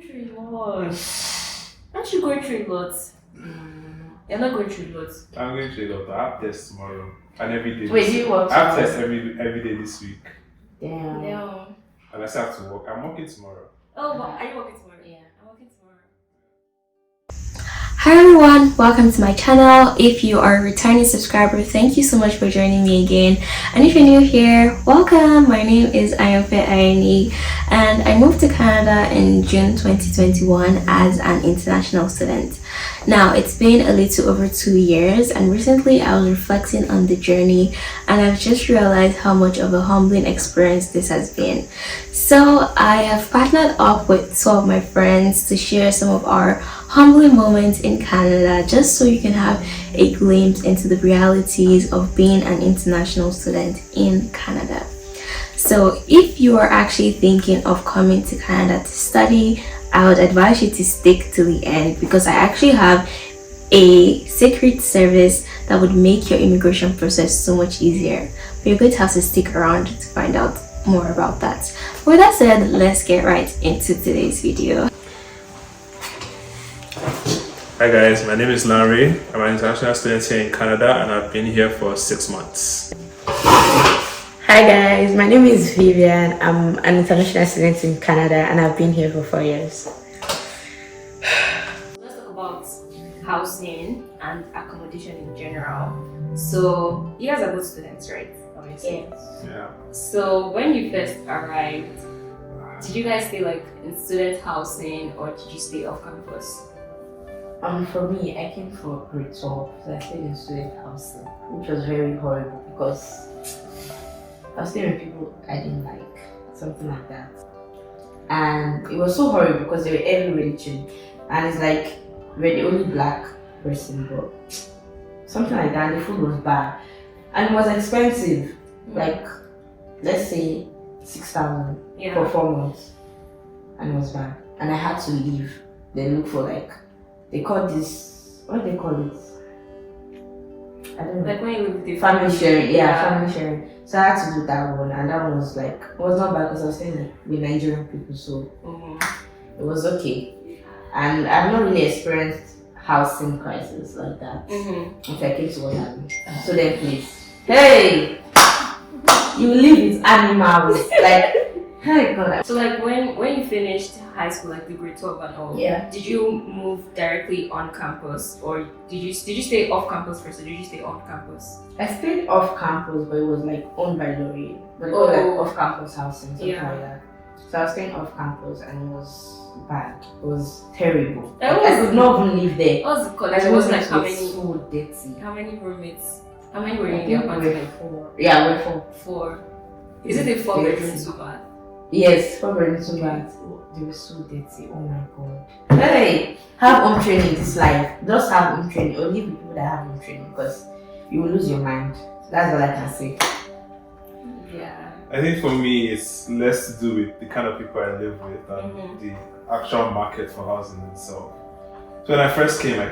through a lot. Aren't you going through a lot? You're not going through a lot. I'm going through a lot. I have tests tomorrow and every day. Wait, do you work? I have tests every day this week. Damn. No. And I still have to work. I'm working tomorrow. Oh, but are you working tomorrow? Yeah. I'm working tomorrow. Hi everyone, welcome to my channel. If you are a returning subscriber, thank you so much for joining me again. And if you're new here, welcome. My name is Ayanfe and I moved to Canada in June 2021 as an international student. Now it's been a little over 2 years, and recently I was reflecting on the journey and I've just realized how much of a humbling experience this has been. So I have partnered up with two of my friends to share some of our humbling moments in Canada, just so you can have a glimpse into the realities of being an international student in Canada. So if you are actually thinking of coming to Canada to study, I would advise you to stick to the end, because I actually have a secret service that would make your immigration process so much easier. But you're going to have to stick around to find out more about that. With that said, let's get right into today's video. Hi guys, my name is Larry. I'm an international student here in Canada and I've been here for 6 months. Hi guys, my name is Vivian. I'm an international student in Canada and I've been here for 4 years. Let's talk about housing and accommodation in general. So, you guys are both students, right? Obviously. Yeah. So, when you first arrived, did you guys stay like in student housing or did you stay off campus? For me, I came for grade 12, so I stayed in student housing, which was very horrible because I was staying with people I didn't like, something like that. And it was so horrible because they were every religion, and it's like we're the only black person, but something like that. And the food was bad, and it was expensive. Like, let's say 6,000 for 4 months, and it was bad. And I had to leave. Then look for like, they call this, what do they call it? I don't know. Like when you live with your Family sharing, family sharing. So I had to do that one, and that one was like, it was not bad because I was staying like with Nigerian people, so it was okay. And I've not really experienced housing crisis like that until I came to what happened. So then please, hey, you live with animals, like, hey God. So like when you finished high school, like the grade 12 and all, did you move directly on campus or did you stay off campus first or did you stay on campus? I stayed off campus, but it was like owned by L'Oreal, but it was like off campus housing, something like that. So I was staying off campus and it was bad. It was terrible. I could not even live there. What was the college? It was was like how many? So dirty. How many roommates? How many were in your apartment? 4. Yeah, we're 4. 4. Is it a 4-bedroom, 2 bath? Yes, 4-bedroom, 2 bath. They were so dirty. Oh my God. Hey, have home training this life. Just have home training. Or live with people that have home training, because you will lose your mind. That's all I can say. Yeah. I think for me it's less to do with the kind of people I live with than the actual market for housing itself. So when I first came, I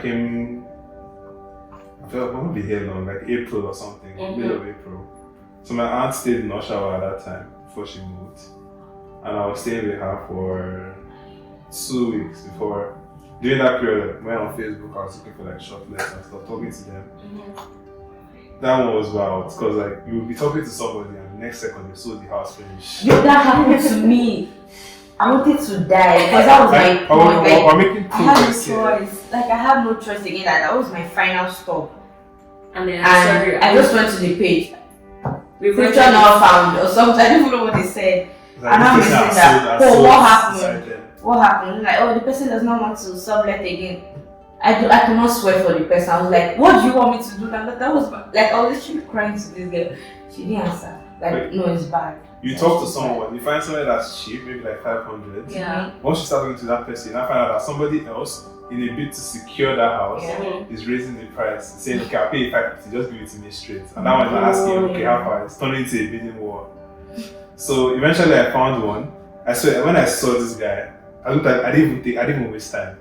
felt I won't be here long, like April or something, middle of April. So my aunt stayed in Oshawa at that time before she moved. And I was staying with her for 2 weeks before. During that period, I went on Facebook, I was looking for like short letters and stuff, talking to them. That one was wild, because like you would be talking to somebody and the next second you saw the house finish. Yo, that happened to me. I wanted to die because that was my point. I'm making I had no progress here. choice. Like, I had no choice again. That was my final stop. And then I just went to the page. We Picture not found or something. I don't even know what they said. Like, And I'm missing that. Oh, what happened? Them. What happened? Like, oh, the person does not want to sublet again. I could not swear for the person. I was like, what do you want me to do now? That was like, I was literally crying to this girl. She didn't answer. Like, wait, no, it's bad. You talk to someone, you find somewhere that's cheap, maybe like 500. Yeah. Once you start talking to that person, you now find out that somebody else, in a bid to secure that house, is raising the price, saying, okay, I'll pay you 550, just give it to me straight. And that one is asking, okay, how far? It's turning into a bidding war. So eventually I found one. I swear, when I saw this guy, I looked at, I didn't even waste time.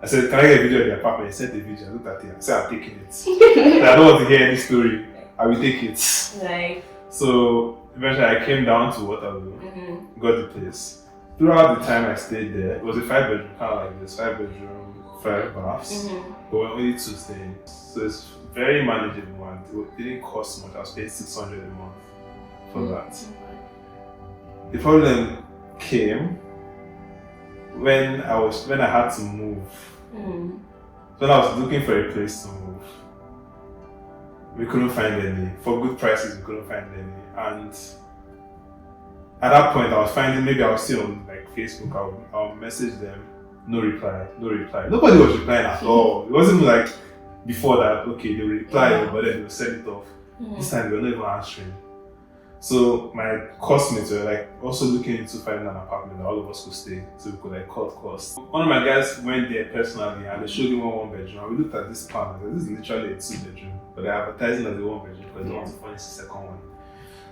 I said, can I get a video of the apartment? He said the video. I looked at it. I said, I'm taking it. I don't want to hear any story. I will take it. Like. So eventually I came down to Waterloo, got the place. throughout the time I stayed there, it was a 5-bedroom, kind of like this, 5-bedroom, 5 baths, but we're only 2 staying. So it's very manageable and it didn't cost much. I was paying 600 a month for that. The problem came when I had to move. When I was looking for a place to move, we couldn't find any. For good prices, we couldn't find any. And at that point, I was finding, maybe I was still on like Facebook, I'll message them, no reply. Nobody was replying at all. It wasn't like before that, okay, they will reply, but then they'll send it off. This time, they were not even answering. So my classmates were like also looking into finding an apartment that all of us could stay, so we could like cut costs. One of my guys went there personally and they showed him 1 bedroom, and we looked at this plan and this is literally a 2-bedroom, but they're advertising as a 1-bedroom because they want to furnish the second one.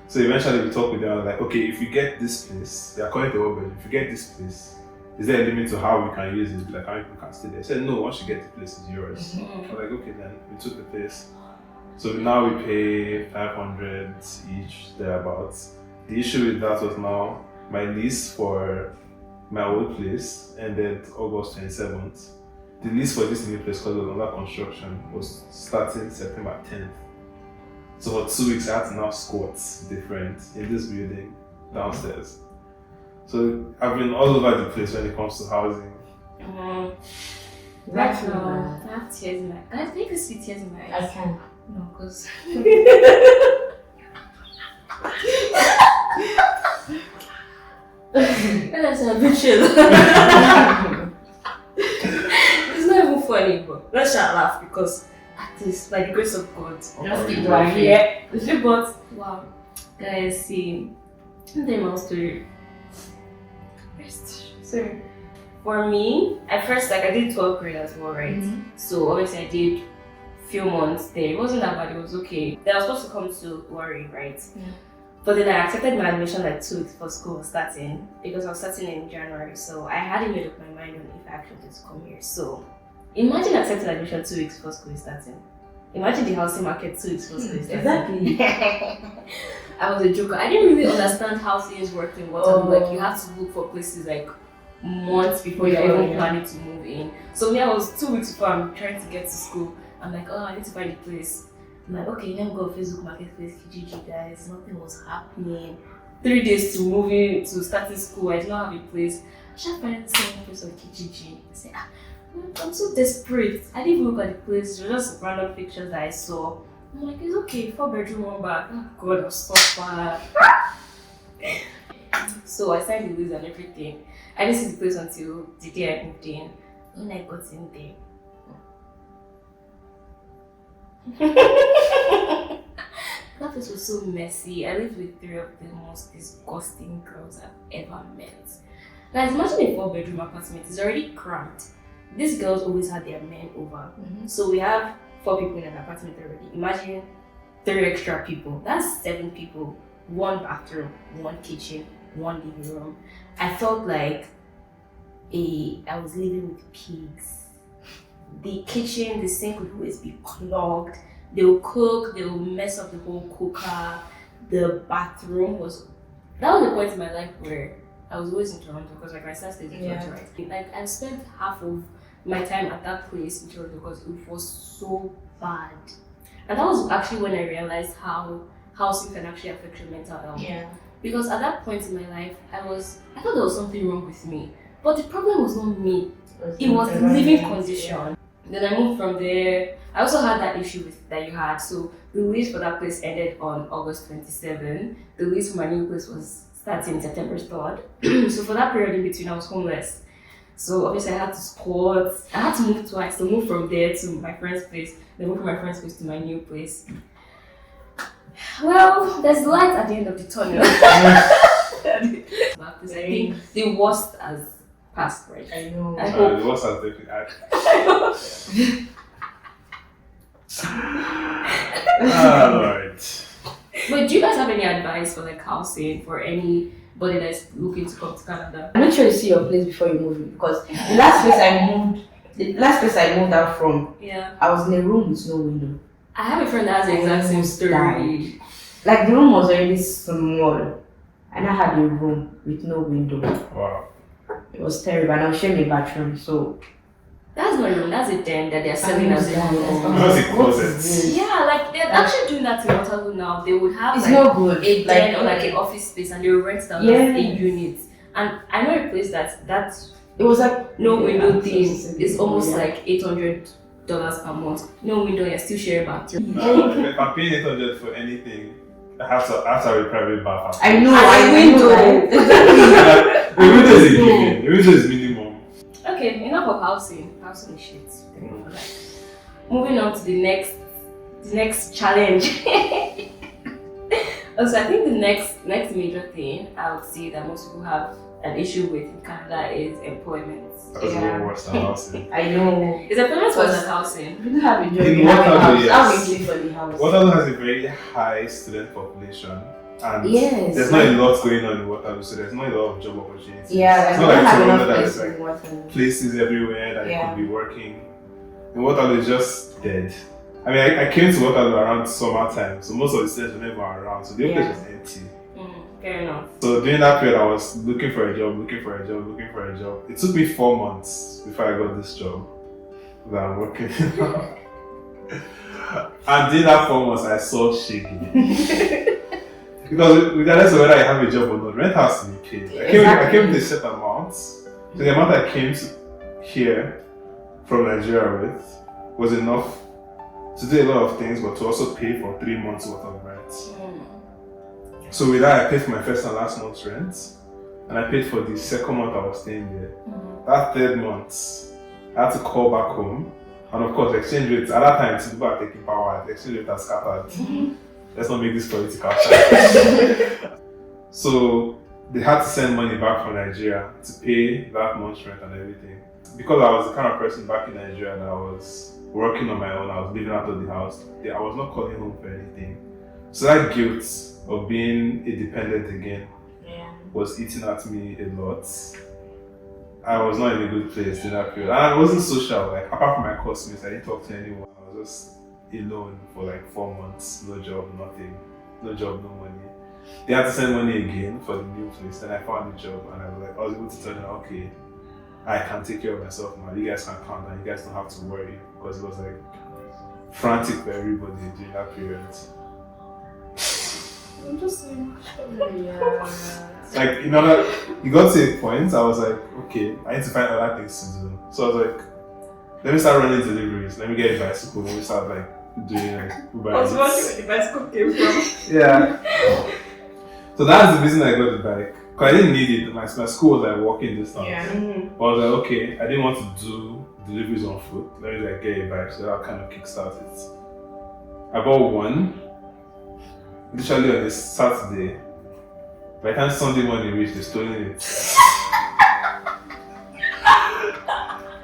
So eventually we talked with them and like, okay, if you get this place, they're calling it a 1-bedroom, if you get this place, is there a limit to how we can use it, like how many people can stay there? They said no, once you get the place, it's yours. I was like, okay, then we took the place. So now we pay 500 each, thereabouts. The issue with that was now my lease for my old place ended August 27th. The lease for this new place, because it was under construction, was starting September 10th. So for 2 weeks I had to now squat different in this building downstairs. So I've been all over the place when it comes to housing. Right now, I have tears in my eyes. Guys, make you see tears in my eyes. I can. No, because that's a bit chill. It's not even funny, but let's not laugh because at least by the grace of God, Just keep laughing. yeah. But wow, guys, see, the my story. So for me, at first, like I did 12th grade as well, right? So obviously I did few months there. It wasn't that bad, it was okay. Then I was supposed to come to Warri, right? But then I accepted my admission like 2 weeks before school was starting because I was starting in January. So I hadn't made up my mind on if I actually wanted to come here. So imagine accepting admission 2 weeks before school is starting. Imagine the housing market 2 weeks before school is starting. Exactly. I was a joker. I didn't really understand how things worked in Waterloo. Like you have to look for places like months before you're even planning to move in. So I was 2 weeks before I'm trying to get to school. I'm like, oh, I need to find a place. I'm like, okay, let me go to Facebook Marketplace, Kijiji, guys. Nothing was happening. 3 days to moving to starting school. I did not have a place. I should find the same place on Kijiji. I said, I'm so desperate. I didn't even look at the place. It was just random pictures that I saw. I'm like, it's okay, 4-bedroom, 1 bath. Oh God, I'm so far. So I signed the lease and everything. I didn't see the place until the day I moved in. When I got in there, that place was so messy. I lived with 3 of the most disgusting girls I've ever met. Guys, imagine a 4-bedroom apartment. It's already cramped. These girls always had their men over. So we have 4 people in an apartment already. Imagine 3 extra people. That's 7 people. 1 bathroom, 1 kitchen, 1 living room. I felt like I was living with pigs. The kitchen, the sink would always be clogged. They will cook, they will mess up the whole cooker. The bathroom that was the point in my life where I was always in Toronto because like my sister stayed in Toronto, right? Like I spent half of my time at that place in Toronto because it was so bad. And that was actually when I realized how housing can actually affect your mental health. Because at that point in my life, I thought there was something wrong with me. But the problem was not me. It was the living condition. Then I moved from there. I also had that issue that you had. So the lease for that place ended on August 27. The lease for my new place was starting September 3rd. So for that period in between, I was homeless. So obviously I had to squat. I had to move twice. So move from there to my friend's place. Then move from my friend's place to my new place. Well, there's light at the end of the tunnel. I think the worst has passed, right? I know. I hope. The worst has definitely Alright. But do you guys have any advice for like housing for anybody that's looking to come to Canada? Make sure you see your place before you move in because the last place I moved out from, I was in a room with no window. I have a friend that has the exact same story. Like the room was already small and I had a room with no window. Wow. It was terrible, and I was sharing a bathroom, so That's not room, that's a den that they're selling as a room. That's a What closet. is this? Yeah, like they're actually doing that in Waterloo now. They would have It's like not good. a den or like an office space and they will rent it out as a Yes. unit. And I know a place that's It was like no window Yeah, thing so is almost yeah. like $800 per month. No window, you're still sharing bathroom. If I'm paying 800 for anything, I have to have a private bath. I know. And I a window. know. The window is a given. The window is minimum. Okay, enough of housing. Housing is shit. Moving on to the next challenge. Also, I think the next major thing I would say that most people have an issue with in Canada is employment. That's even worse than housing. I know. Is employment worse than housing? We don't have a job. In We have a Waterloo, house. yes. How we pay for the house? Waterloo has a very high student population, and Yes. there's not a lot going on in Waterloo, so there's not a lot of job opportunities. Yeah, it's like we not don't like have enough Toronto that places is like in Waterloo. places everywhere that Yeah. you could be working. In Waterloo, it's just dead. I mean, I came to Waterloo around summertime, so most of the students were never around, so the whole place was empty. Fair enough. So during that period, I was looking for a job. It took me 4 months before I got this job that I'm working. And during that 4 months, I saw shaking. Because regardless of whether I have a job or not, rent has to be paid. I came with a set amount. So the amount I came to here from Nigeria with was enough to do a lot of things, but to also pay for 3 months worth of rent. So with that, I paid for my first and last month's rent, and I paid for the second month I was staying there. That third month, I had to call back home, and of course, exchange rates at that time, people are taking power. The exchange rate has scattered. Let's not make this political. So they had to send money back from Nigeria to pay that month's rent and everything. Because I was the kind of person back in Nigeria that I was working on my own, I was living out of the house. I was not calling home for anything. So that guilt of being independent again was eating at me a lot. I was not in a good place in that period. And I wasn't social, like apart from my classmates, I didn't talk to anyone. I was just alone for like 4 months, no job, nothing. No job, no money. They had to send money again for the new place. Then I found a job and I was able to tell them, okay, I can take care of myself now. You guys can calm down, you guys don't have to worry. Because it was like frantic for everybody during that period. I'm just saying. Like, you know, you got to a point, I was like, okay, I need to find other things to do. So I was like, let me start running deliveries, let me get a bicycle, let me start like doing like Uber I was Eats. wondering where the bicycle came from. Yeah. So that's the reason I got the bike. Because I didn't need it. My school was like walking distance. But I was like, okay, I didn't want to do deliveries on foot. Let me like get a bike, so that kind of kickstart it. I bought one, literally on a Saturday. By the time Sunday morning reached, they stolen it.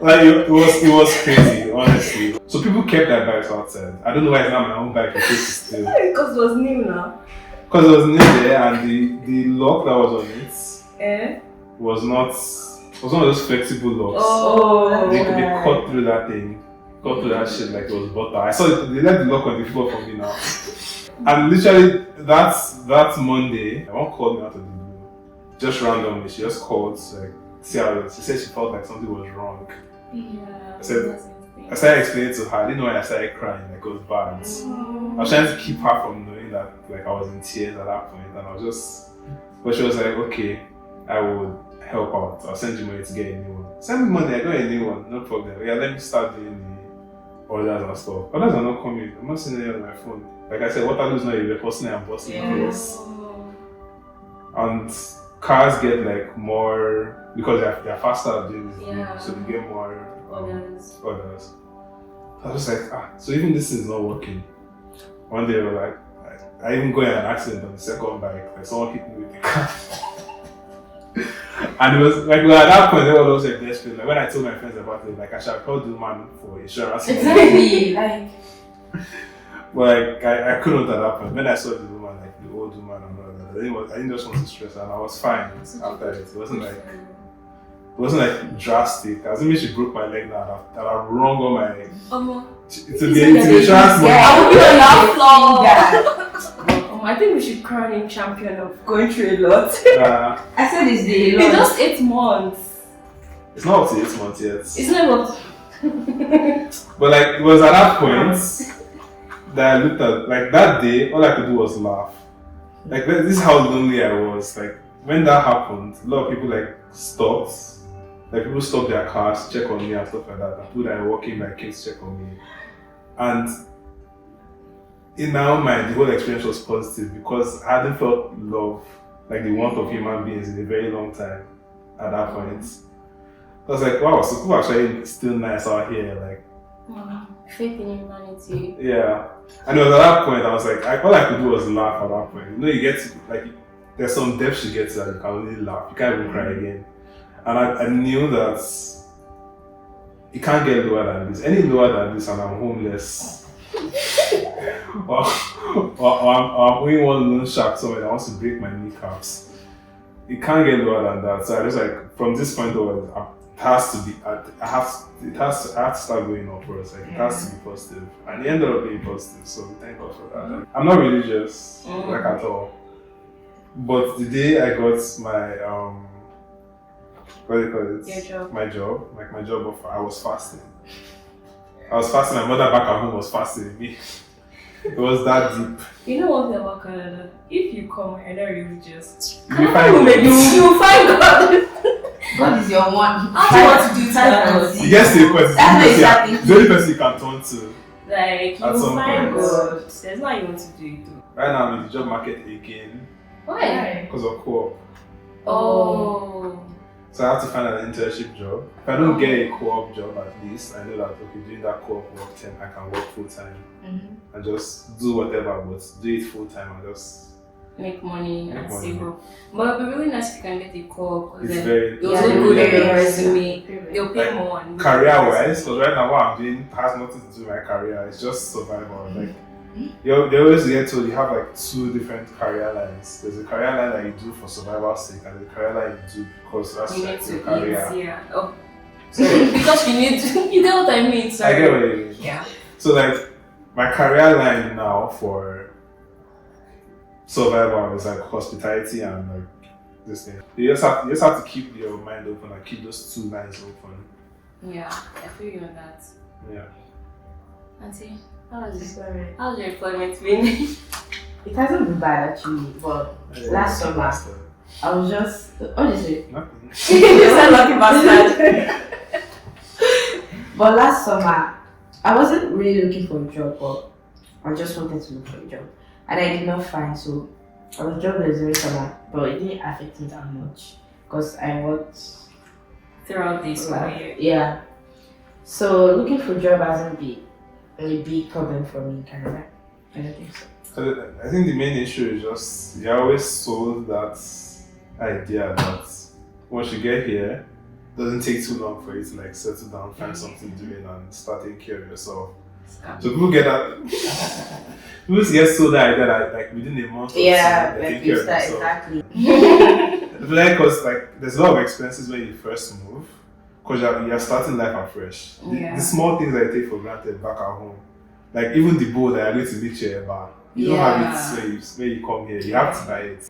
Like it was crazy, honestly. So people kept their bikes outside. I don't know why it's not my own bike because it's still. Because it was new now. Because it was new there, and the lock that was on it was one of those flexible locks. Oh, They cut through that thing, cut through that shit like it was butter. I saw it, they left the lock on the floor for me now. And literally, that Monday, my mom called me out of the blue, just randomly. She just called, like, see how it was. She said she felt like something was wrong. Yeah. I started explaining to her. I didn't know why I started crying, like it was bad. I was trying to keep her from knowing that, like, I was in tears at that point, and I was just. But she was like, okay, I will help out. I'll send you money to get a new one. Send me money, I got a new one, no problem. Yeah, let me start doing the orders and stuff. Orders are not coming. I'm not seeing it on my phone. Like I said, Waterloo is not a person I'm busting place. And cars get like more because they're faster at doing this, so they get more orders. I was like, so even this is not working. One day, like, I even got in an accident on the second bike. Like someone hit me with the car. And it was like, at that point, they were also desperate. Like when I told my friends about it, like I should have called the man for insurance. Exactly, like. But like, I couldn't at that point. When I saw the woman, like the old woman and all that, I didn't just want to stress her, and I was fine after it. It wasn't like drastic. As if she broke my leg now, that I wrung on my leg. It's a insurance money. I will be on that floor. I think we should crown him champion of going through a lot. I said it's the In just 8 months. It's not up to 8 months yet. It's not But like it was at that point that I looked at like that day, all I could do was laugh. Like this is how lonely I was. Like when that happened, a lot of people like stopped. Like people stopped their cars, check on me and stuff like that. And people that were walking my kids check on me. And in my own mind, the whole experience was positive because I hadn't felt love, like the warmth of human beings in a very long time at that point. I was like, wow, so people are actually still nice out here, like faith in humanity. yeah. And it was at that point I was like, all I could do was laugh at that point. You know, you get to, like, there's some depths you get to that you can only laugh. You can't even cry again. And I knew that it can't get lower than this. Any lower than this, and I'm homeless. or I'm owing one loan shark somewhere that wants to break my kneecaps. It can't get lower than that. So I was like, from this point onward, it has to be. I have to start going upwards. Like it has to be positive, and it ended up being positive. So thank God for that. I'm not religious, like at all. But the day I got my what do you call it? Your job. My job, like my job offer, I was fasting. My mother back at home was fasting with me. It was that deep. You know one thing about Canada? If you come here, not religious, You find you find God. God is your one. How do you want to do that? You get to a point, That's the only person you can turn to. Like, you At some find point. God. There's not you want to do it though. Right now I'm in the job market again Why? because of co-op. Oh. So I have to find an internship job. If I don't get a co-op job at least, I know that okay, doing that co-op work then I can work full time and just do whatever, but do it full time and just Make money Make and money. save up. But it'll be really nice if you can get a call because it's then very you'll Yeah, look good very on your nice. resume. They'll pay Like, more. And career-wise, because right now what I'm doing has nothing to do with my career. It's just survival. Like they always get told you have like two different career lines. There's a career line that you do for survival's sake, and the career line you do because that's you like need your to career. eat. Yeah. Oh. Sorry. Because you need to. You get what I mean? Sorry. I get what you mean. Yeah. So like my career line now for survival is like hospitality and like this thing. You just have to keep your mind open and keep those two lines open. Yeah. I feel you on that. Yeah. Auntie, how's Sorry. your employment been? It hasn't been bad actually, but last summer I was just honestly. Nothing. You sound like a bastard. But last summer I wasn't really looking for a job, but I just wanted to look for a job. And I did not find, so I was jobless during summer, but it didn't affect me that much because I worked Throughout this school year. Yeah. So looking for a job hasn't been a big problem for me in Canada. I don't think so. So I think the main issue is just you're always sold that idea that once you get here, it doesn't take too long for you to like settle down, find something doing and start taking care of yourself. So people get that people get sold that idea that like within a month or Yeah, so, they like take you care of start themselves. exactly. Like, cause like there's a lot of expenses when you first move, cause you're starting life afresh. Yeah. The small things that you take for granted back at home, like even the bowl that you're going to meet your bar, you don't Yeah. have it when you come here. You have to buy it,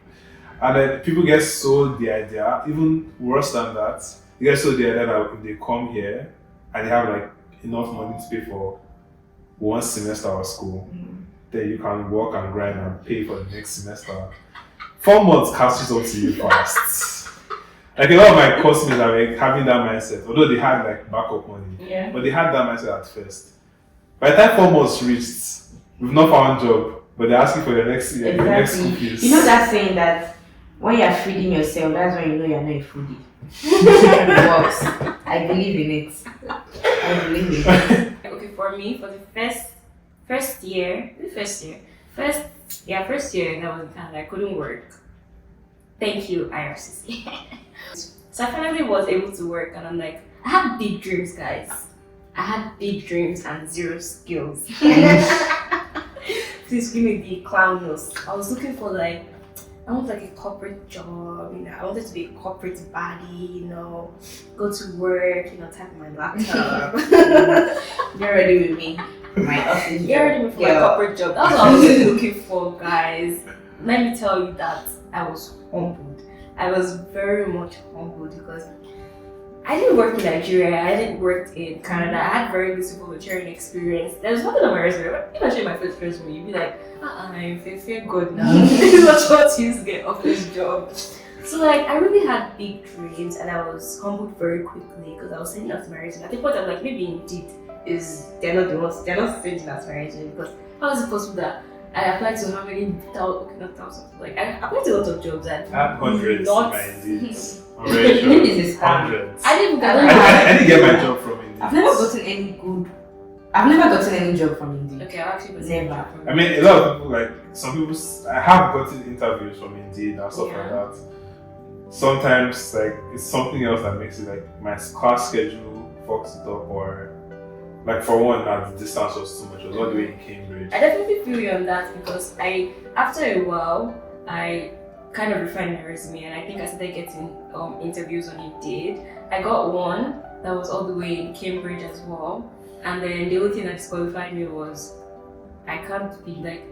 and then people get sold the idea. Even worse than that, you get sold the idea that if they come here and they have like enough money to pay for one semester of school, then you can work and grind and pay for the next semester. 4 months catches up to you fast. Like a lot of my classmates are like having that mindset, although they had like backup money, Yeah. but they had that mindset at first. By the time 4 months reached, we've not found a job, but they're asking for the next year, the next school Exactly. fees. You know that saying that when you're feeding yourself, that's when you know you're not a foodie. It works. I believe in it. I believe in it. Okay, for me, for the first year that was in Canada, I couldn't work. Thank you, IRCC. So I finally was able to work, and I'm like, I had big dreams, guys. I had big dreams and zero skills. Please give me the clown nose. I was looking for like, I want like a corporate job, you know. I wanted to be a corporate body, you know, go to work, you know, type on my laptop. Get ready with me. My office. Get ready for my corporate job. That's what I was looking for, guys. Let me tell you that I was humbled. I was very much humbled because I didn't work in Nigeria, I didn't work in Canada, I had very little volunteering experience. There was nothing on my resume. If I show you my first resume, you'd be like, I'm fear good now. This is what you to get off this job. So like, I really had big dreams and I was humbled very quickly because I was sending out my resume. At the point I'm like, maybe Indeed they're not sending out my resume because how is it possible that I applied to how many thousands, like I applied to a lot of jobs and I had hundreds in my Indeed. I'm very Indeed sure. is a scam. Hundreds. I didn't I didn't get my job from Indeed. I've never gotten any job from Indeed. Okay, I'll actually Never. I mean, a lot of people, like some people, I have gotten interviews from Indeed and stuff like that. Sometimes, like it's something else that makes it like my class schedule fucks it up, or like for one, the distance was too much. It was all the way in Cambridge. I definitely feel you on that because after a while, I kind of refined my resume and I think I started getting interviews on Indeed. I got one that was all the way in Cambridge as well, and then the only thing that disqualified me was I can't be like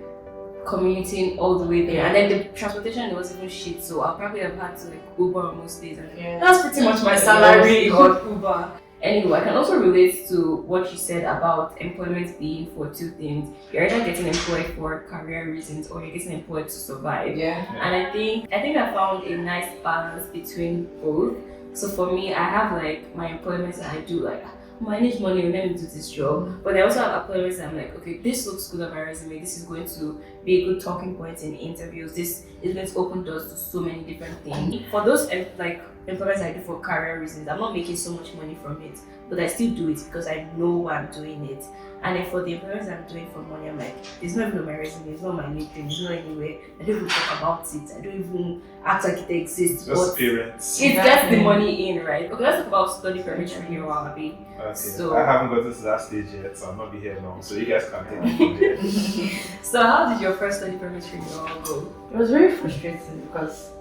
commuting all the way there, and then the transportation was even shit, so I'll probably have had to like Uber on most days, and that's pretty much my salary on Uber. Anyway, I can also relate to what you said about employment being for two things. You're either getting employed for career reasons or you're getting employed to survive. And I think I found a nice balance between both. So for me, I have like my employments that I do like, I need money, let me do this job. But I also have employments that I'm like, okay, this looks good on my resume. This is going to be a good talking point in interviews. This is going to open doors to so many different things. For those like employments I do for career reasons, I'm not making so much money from it, but I still do it because I know why I'm doing it. And then for the employments I'm doing for money, I'm like, it's not even on my resume, it's not my LinkedIn, it's not anywhere. I don't even talk about it. I don't even act like it exists. Just parents. It gets the money in, right? Okay, let's talk about study permit renewal, Abby. Okay. So I haven't gotten to that stage yet, so I'll not be here long. So you guys can take it from there. So how did your first study permit renewal go? It was very frustrating because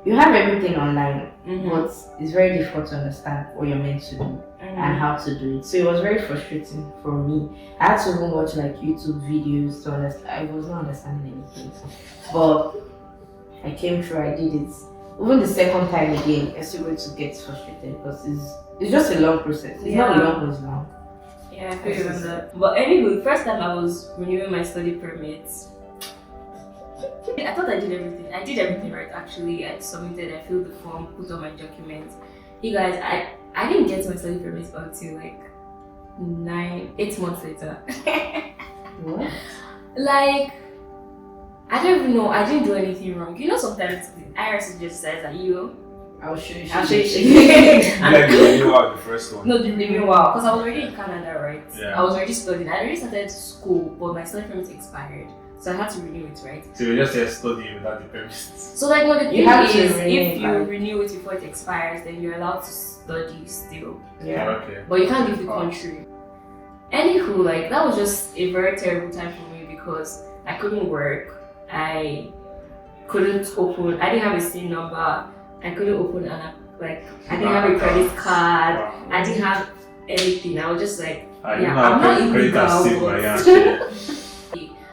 you have everything online, but it's very difficult to understand what you're meant to do and how to do it. So it was very frustrating for me. I had to even watch like YouTube videos to understand. I was not understanding anything, but I came through. I did it. Even the second time again, I still going to get frustrated because it's just a long process. It's not long, but it's long. Yeah, I feel you on that. But anyway, first time I was renewing my study permits, I thought I did everything. I did everything right actually. I submitted, I filled the form, put all my documents. You guys, I didn't get my study permit until like 8 months later. What? Like, I don't even know, I didn't do anything wrong. You know, sometimes the IRC just says that I'll show you. I'll show you. Like the renewal, the first one. No, the renewal, because I was already in Canada, right? Yeah. I was already studying. I already started school, but my study permit expired. So I had to renew it, right? So you're just here studying without the permits. So like, no, the thing have to is, renew if it, you right? renew it before it expires, then you're allowed to study still. Yeah. Okay. But you can't leave the country. Anywho, like, that was just a very terrible time for me because I couldn't work. I couldn't open, I didn't have a SIM number. I couldn't open I didn't have a credit card. Wow. I didn't have anything. I was just like, I yeah, didn't I'm not have credit illegal. card saved my but- Ayanfe.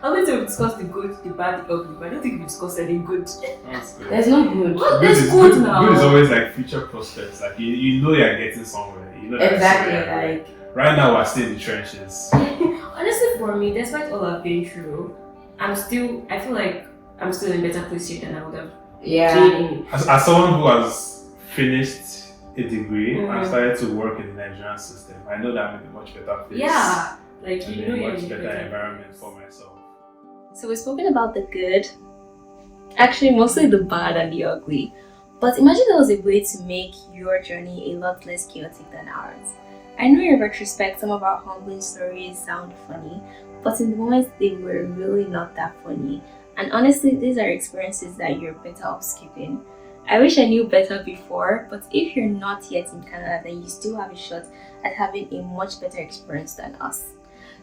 I'm going to discuss the good, the bad, the ugly, but I don't think we discussed any good. That's good. There's no good. Well, there's good now. Good is always like future prospects. Like you know you're getting somewhere. You know that Exactly. somewhere. Like Right now we're still in the trenches. Honestly, for me, despite all I've been through, I feel like I'm still in a better place here than I would have been in. As someone who has finished a degree and started to work in the Nigerian system, I know that I'm in a much better place. Yeah, like And you in know, a you're much in a better better environment for myself. So we've spoken about the good, actually mostly the bad and the ugly. But imagine there was a way to make your journey a lot less chaotic than ours. I know in retrospect some of our humbling stories sound funny, but in the moment they were really not that funny. And honestly, these are experiences that you're better off skipping. I wish I knew better before, but if you're not yet in Canada, then you still have a shot at having a much better experience than us.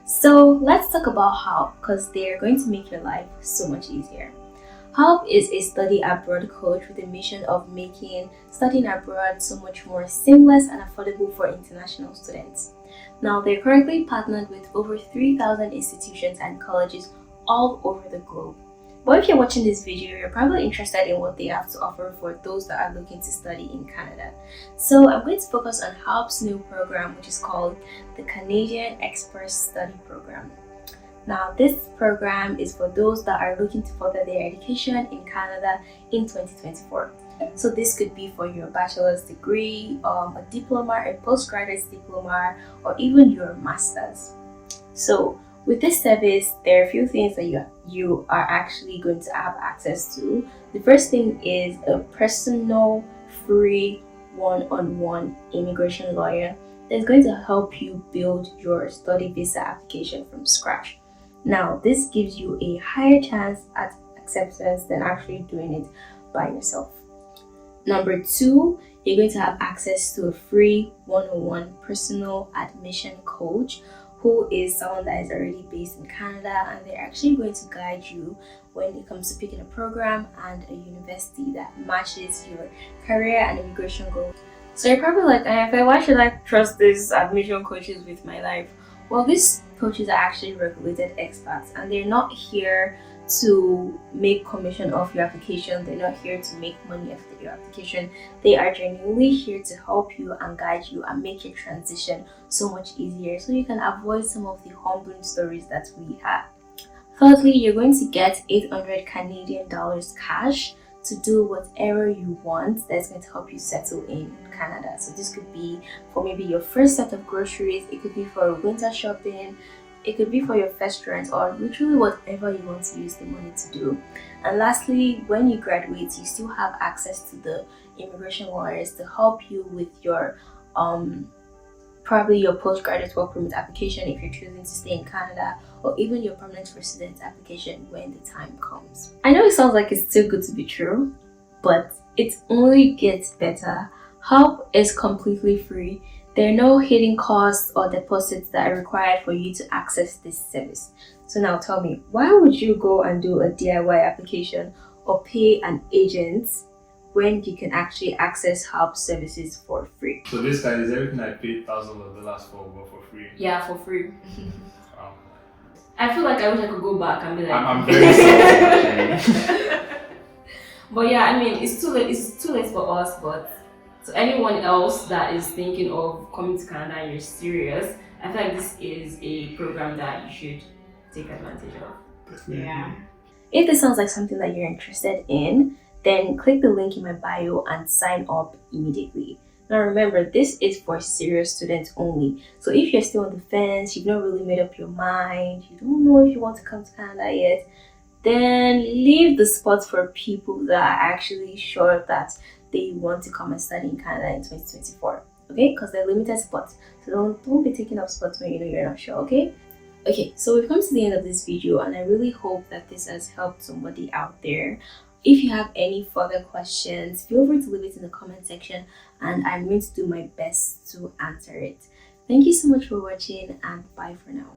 So let's talk about Halp, because they are going to make your life so much easier. Halp is a study abroad coach with a mission of making studying abroad so much more seamless and affordable for international students. Now, they're currently partnered with over 3,000 institutions and colleges all over the globe. But if you're watching this video, you're probably interested in what they have to offer for those that are looking to study in Canada. So I'm going to focus on Halp's new program, which is called the Canadian Expert Study Program. Now, this program is for those that are looking to further their education in Canada in 2024. So this could be for your bachelor's degree, a diploma, a postgraduate diploma, or even your master's. So with this service, there are a few things that you are actually going to have access to. The first thing is a personal, free, one-on-one immigration lawyer that's going to help you build your study visa application from scratch. Now, this gives you a higher chance at acceptance than actually doing it by yourself. Number 2, you're going to have access to a free one-on-one personal admission coach who is someone that is already based in Canada, and they're actually going to guide you when it comes to picking a program and a university that matches your career and immigration goals. So you're probably like, Ayanfe, why should I trust these admission coaches with my life? Well, these coaches are actually regulated experts, and they're not here to make commission off your application. They're not here to make money off your application. They are genuinely here to help you and guide you and make your transition so much easier, so you can avoid some of the humbling stories that we had. Thirdly, you're going to get 800 Canadian dollars cash to do whatever you want that's going to help you settle in Canada. So this could be for maybe your first set of groceries, it could be for winter shopping, it could be for your first rent, or literally whatever you want to use the money to do. And lastly, when you graduate, you still have access to the immigration lawyers to help you with your probably your postgraduate work permit application if you're choosing to stay in Canada, or even your permanent residence application when the time comes. I know it sounds like it's too good to be true, but it only gets better. Halp is completely free. There are no hidden costs or deposits that are required for you to access this service. So now tell me, why would you go and do a DIY application or pay an agent when you can actually access Halp services for free? So this guy is everything I paid thousands of dollars for, but for free. Yeah, for free. Wow. I feel like I wish I could go back and be like, I'm very sorry. But yeah, I mean, it's too late for us, but to anyone else that is thinking of coming to Canada and you're serious, I feel like this is a program that you should take advantage of. Yeah. If this sounds like something that you're interested in, then click the link in my bio and sign up immediately. Now remember, this is for serious students only. So if you're still on the fence, you've not really made up your mind, you don't know if you want to come to Canada yet, then leave the spots for people that are actually sure that they want to come and study in Canada in 2024. Okay, because they're limited spots. So don't be taking up spots when you know you're not sure, okay? Okay, so we've come to the end of this video, and I really hope that this has helped somebody out there. If you have any further questions, feel free to leave it in the comment section, and I'm going to do my best to answer it. Thank you so much for watching, and bye for now.